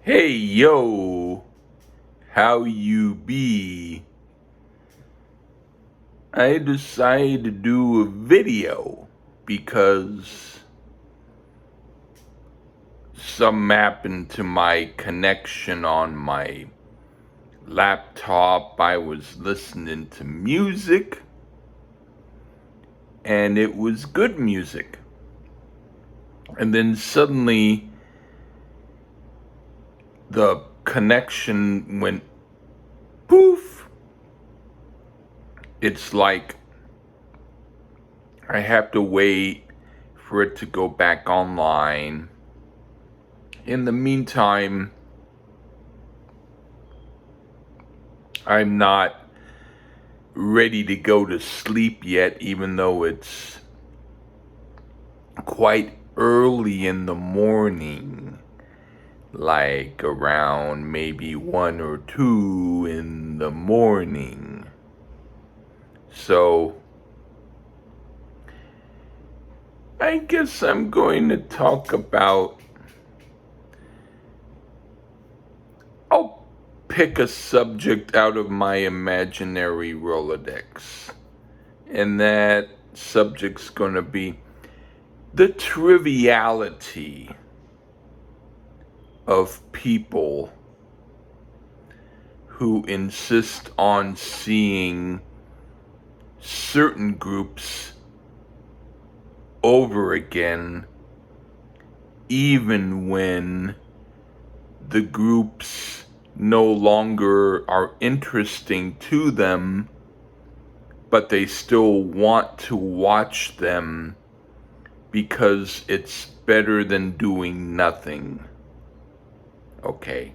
Hey yo, how you be? I decided to do a video because something happened to my connection on my laptop. I was listening to music and it was good music. And then suddenly the connection went poof. It's like I have to wait for it to go back online. In the meantime, I'm not ready to go to sleep yet, even though it's quite early in the morning, like around maybe 1 or 2 in the morning. So, I guess I'm going to talk about. I'll pick a subject out of my imaginary Rolodex. And that subject's going to be the triviality of people who insist on seeing certain groups over again, even when the groups no longer are interesting to them, but they still want to watch them because it's better than doing nothing. Okay.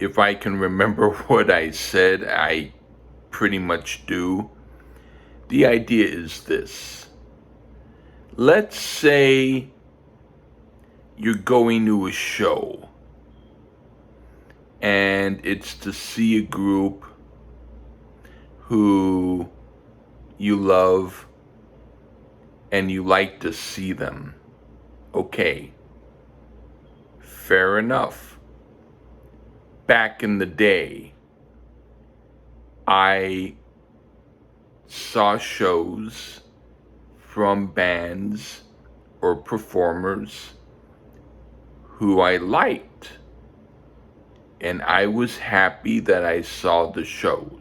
If I can remember what I said, I pretty much do. The idea is this. Let's say you're going to a show and it's to see a group who you love and you like to see them. Okay, fair enough. Back in the day, I saw shows from bands or performers who I liked, and I was happy that I saw the shows.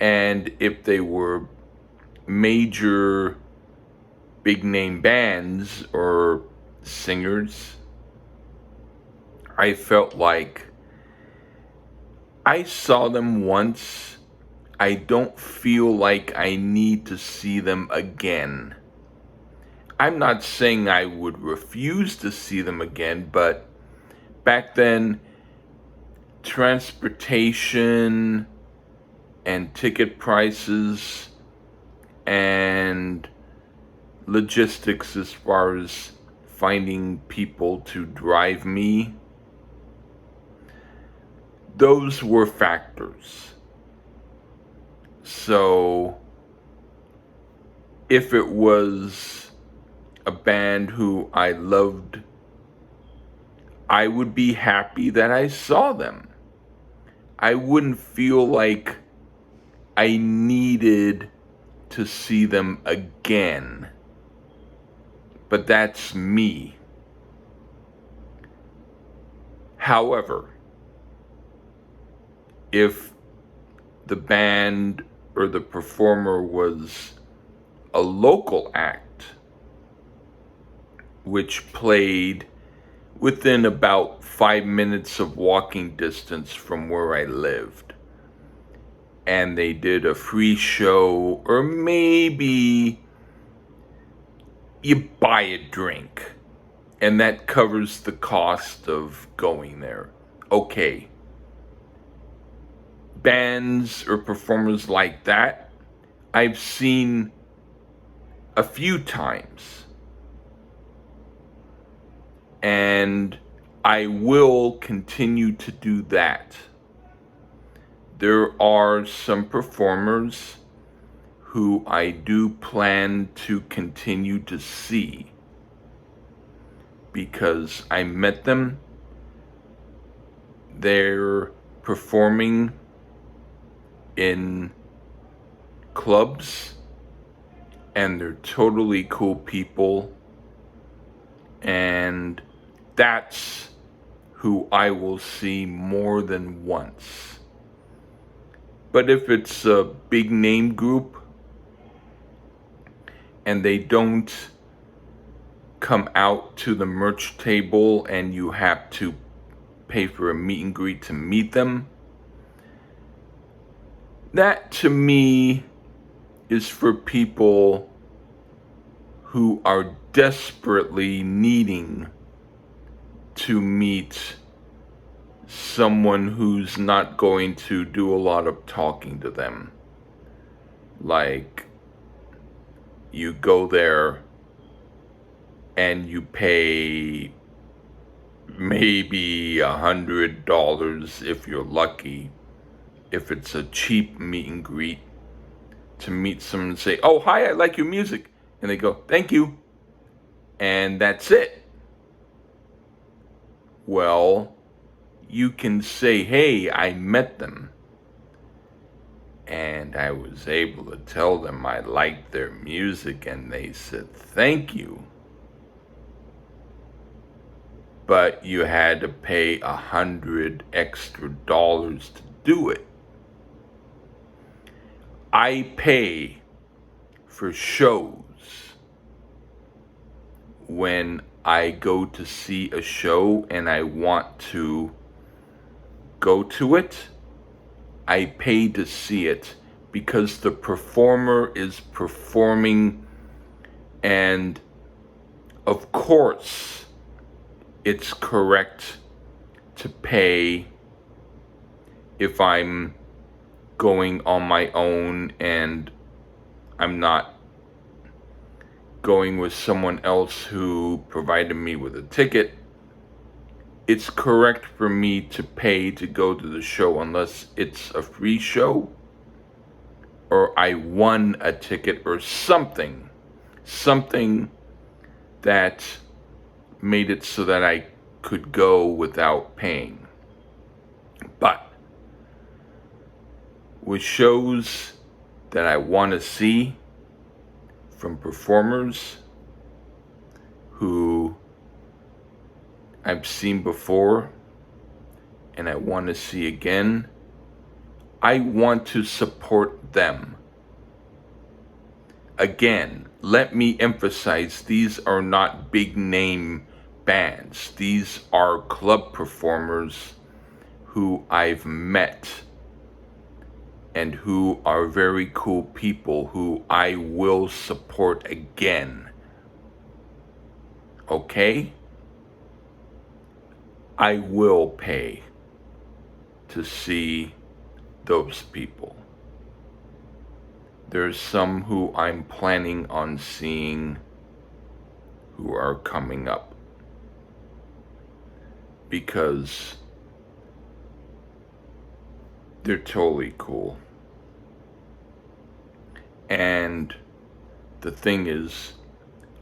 And if they were major big name bands or singers, I felt like I saw them once. I don't feel like I need to see them again. I'm not saying I would refuse to see them again, but back then, transportation and ticket prices and logistics as far as finding people to drive me, those were factors. So if it was a band who I loved, I would be happy that I saw them. I wouldn't feel like I needed to see them again. But that's me. However, if the band or the performer was a local act, which played within about 5 minutes of walking distance from where I lived, and they did a free show, or maybe you buy a drink, and that covers the cost of going there. Okay. Bands or performers like that, I've seen a few times. And I will continue to do that. There are some performers who I do plan to continue to see because I met them. They're performing in clubs, and they're totally cool people, and that's who I will see more than once. But if it's a big name group and they don't come out to the merch table and you have to pay for a meet and greet to meet them, that to me is for people who are desperately needing to meet someone who's not going to do a lot of talking to them. Like, you go there and you pay maybe $100 if you're lucky, if it's a cheap meet and greet, to meet someone and say, "Oh, hi, I like your music." And they go, "Thank you." And that's it. Well, you can say, "Hey, I met them, and I was able to tell them I liked their music, and they said thank you. But you had to pay $100 extra to do it." I pay for shows when I go to see a show and I want to go to it. I pay to see it because the performer is performing, and of course it's correct to pay if I'm going on my own and I'm not going with someone else who provided me with a ticket. It's correct for me to pay to go to the show unless it's a free show or I won a ticket or something that made it so that I could go without paying. But with shows that I want to see from performers who I've seen before and I want to see again, I want to support them. Again, let me emphasize, these are not big name bands. These are club performers who I've met and who are very cool people who I will support again. Okay? I will pay to see those people. There's some who I'm planning on seeing who are coming up because they're totally cool. And the thing is,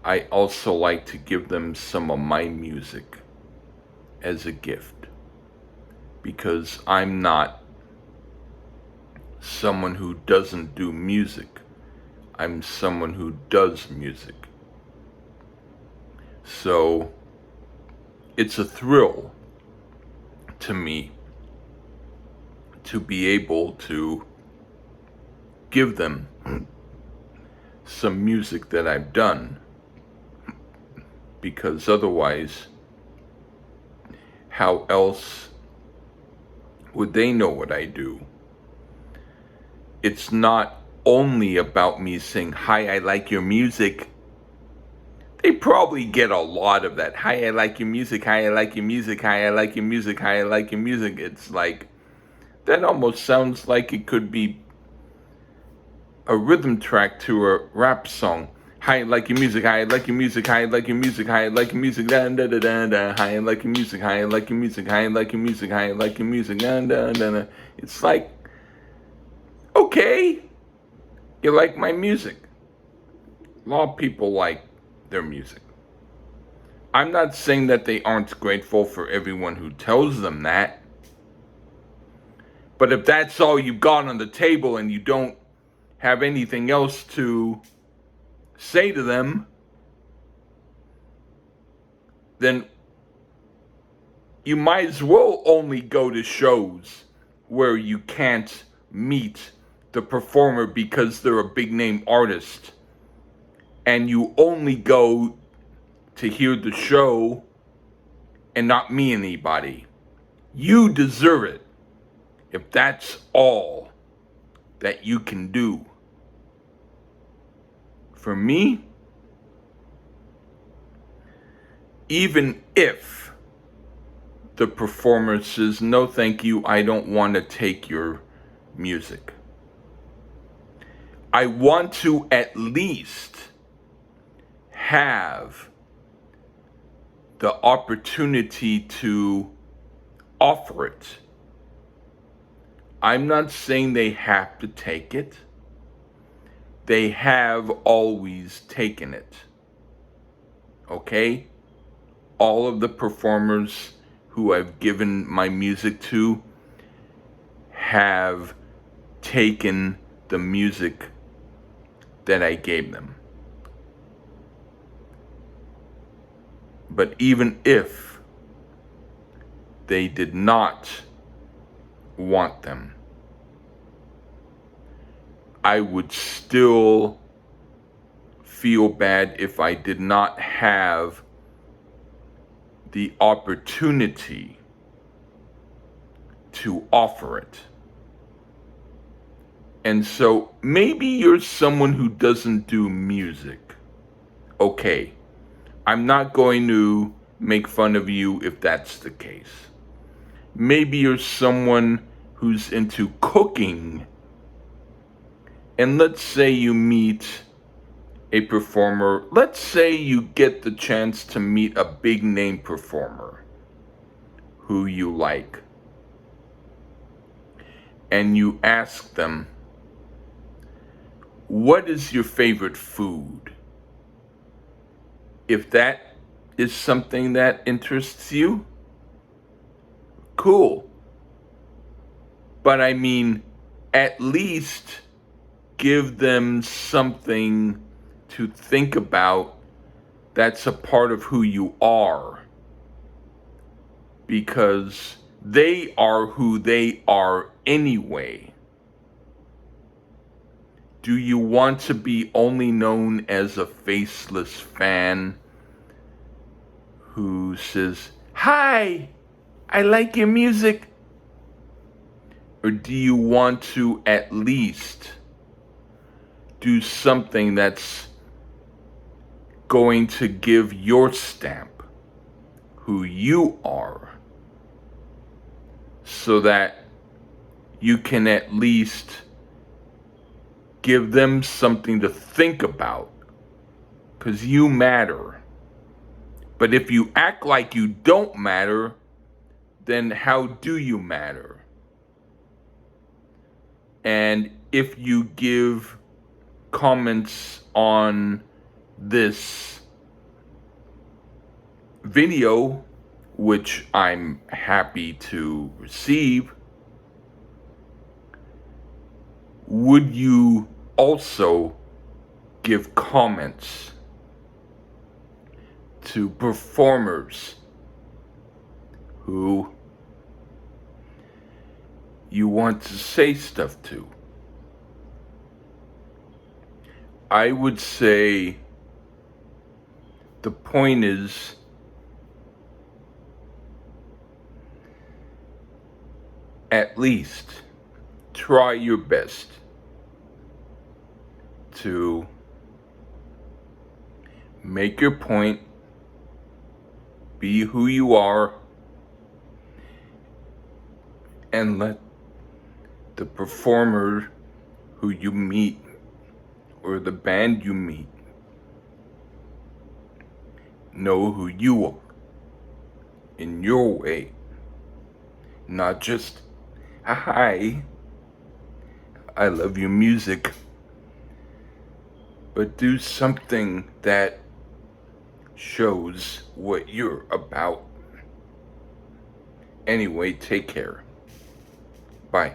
I also like to give them some of my music as a gift, because I'm not someone who doesn't do music. I'm someone who does music. So it's a thrill to me to be able to give them some music that I've done, because otherwise, how else would they know what I do? It's not only about me saying, "Hi, I like your music." They probably get a lot of that. "Hi, I like your music. Hi, I like your music. Hi, I like your music. Hi, I like your music." It's like, that almost sounds like it could be a rhythm track to a rap song. "Hi, I like your music. Hi, I like your music. Hi, I like your music. Hi, I like your music. Da da da da da. Hi, I like your music. Hi, I like your music. Hi, I like your music. Hi, I like your music. Da da da da." It's like, okay, you like my music. A lot of people like their music. I'm not saying that they aren't grateful for everyone who tells them that. But if that's all you've got on the table and you don't have anything else to say to them, then you might as well only go to shows where you can't meet the performer because they're a big name artist, and you only go to hear the show and not meet anybody. You deserve it if that's all that you can do. For me, even if the performer says, no, thank you, I don't want to take your music, I want to at least have the opportunity to offer it. I'm not saying they have to take it. They have always taken it. Okay? All of the performers who I've given my music to have taken the music that I gave them. But even if they did not want them, I would still feel bad if I did not have the opportunity to offer it. And so maybe you're someone who doesn't do music. Okay, I'm not going to make fun of you if that's the case. Maybe you're someone who's into cooking, and let's say you meet a performer. Let's say you get the chance to meet a big name performer who you like, and you ask them, what is your favorite food? If that is something that interests you, cool. But I mean, at least give them something to think about that's a part of who you are. Because they are who they are anyway. Do you want to be only known as a faceless fan who says, hi, I like your music? Or do you want to at least do something that's going to give your stamp, who you are, so that you can at least give them something to think about, because you matter. But if you act like you don't matter, then how do you matter? And if you give comments on this video, which I'm happy to receive, would you also give comments to performers who you want to say stuff to? I would say the point is, at least try your best to make your point, be who you are, and let the performer who you meet or the band you meet know who you are in your way. Not just, hi, I love your music, but do something that shows what you're about. Anyway, take care. Bye.